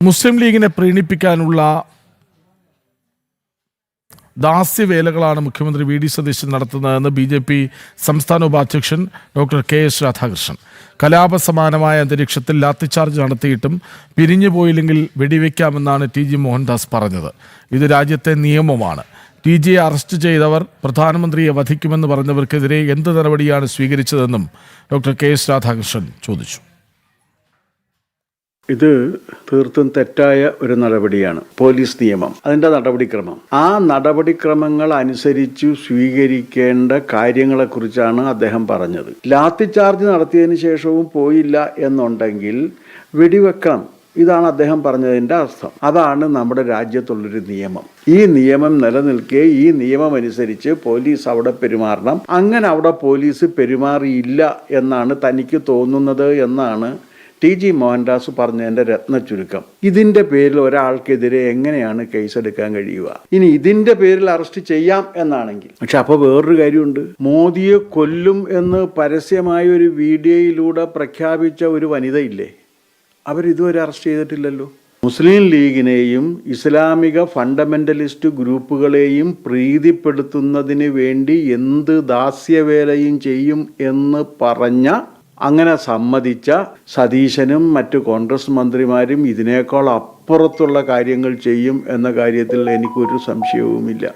മുസ്ലിം ലീഗിനെ പ്രീണിപ്പിക്കാനുള്ള ദാസ്യവേലകളാണ് മുഖ്യമന്ത്രി വി.ഡി. സതീശൻ നടത്തുന്നതെന്ന് ബി.ജെ.പി. സംസ്ഥാന ഉപാധ്യക്ഷൻ ഡോക്ടർ കെ.എസ്. രാധാകൃഷ്ണൻ. കലാപസമാനമായ അന്തരീക്ഷത്തിൽ ലാത്തിച്ചാർജ് നടത്തിയിട്ടും പിരിഞ്ഞുപോയില്ലെങ്കിൽ വെടിവെക്കാമെന്നാണ് ടി.ജി. മോഹൻദാസ് പറഞ്ഞത്. ഇത് രാജ്യത്തെ നിയമമാണ്. ടി.ജിയെ അറസ്റ്റ് ചെയ്തവർ പ്രധാനമന്ത്രിയെ വധിക്കുമെന്ന് പറഞ്ഞവർക്കെതിരെ എന്ത് നടപടിയാണ് സ്വീകരിച്ചതെന്നും ഡോക്ടർ കെ.എസ്. രാധാകൃഷ്ണൻ ചോദിച്ചു. ഇത് തീർത്തും തെറ്റായ ഒരു നടപടിയാണ്. പോലീസ് നിയമം, അതിൻ്റെ നടപടിക്രമം, ആ നടപടിക്രമങ്ങൾ അനുസരിച്ച് സ്വീകരിക്കേണ്ട കാര്യങ്ങളെക്കുറിച്ചാണ് അദ്ദേഹം പറഞ്ഞത്. ലാത്തിച്ചാർജ് നടത്തിയതിന് ശേഷവും പോയില്ല എന്നുണ്ടെങ്കിൽ വെടിവെക്കണം. ഇതാണ് അദ്ദേഹം പറഞ്ഞതിൻ്റെ അർത്ഥം. അതാണ് നമ്മുടെ രാജ്യത്തുള്ളൊരു നിയമം. ഈ നിയമം നിലനിൽക്കെ ഈ നിയമം അനുസരിച്ച് പോലീസ് അവിടെ പെരുമാറണം. അങ്ങനെ അവിടെ പോലീസ് പെരുമാറിയില്ല എന്നാണ് തനിക്ക് തോന്നുന്നത് എന്നാണ് ടി.ജി. മോഹൻദാസ് പറഞ്ഞതിൻ്റെ രത്ന ചുരുക്കം. ഇതിൻ്റെ പേരിൽ ഒരാൾക്കെതിരെ എങ്ങനെയാണ് കേസെടുക്കാൻ കഴിയുക? ഇനി ഇതിൻ്റെ പേരിൽ അറസ്റ്റ് ചെയ്യാം എന്നാണെങ്കിൽ, പക്ഷെ അപ്പോൾ വേറൊരു കാര്യമുണ്ട്. മോദിയെ കൊല്ലും എന്ന് പരസ്യമായ ഒരു വീഡിയോയിലൂടെ പ്രഖ്യാപിച്ച ഒരു വനിതയില്ലേ, അവരിതുവരെ അറസ്റ്റ് ചെയ്തിട്ടില്ലല്ലോ. മുസ്ലിം ലീഗിനെയും ഇസ്ലാമിക ഫണ്ടമെന്റലിസ്റ്റ് ഗ്രൂപ്പുകളെയും പ്രീതിപ്പെടുത്തുന്നതിന് വേണ്ടി എന്ത് ദാസ്യവേലയും ചെയ്യും എന്ന് പറഞ്ഞ, അങ്ങനെ സമ്മതിച്ച സതീശനും മറ്റു കോൺഗ്രസ് മന്ത്രിമാരും ഇതിനേക്കാൾ അപ്പുറത്തുള്ള കാര്യങ്ങൾ ചെയ്യും എന്ന കാര്യത്തിൽ എനിക്കൊരു സംശയവുമില്ല.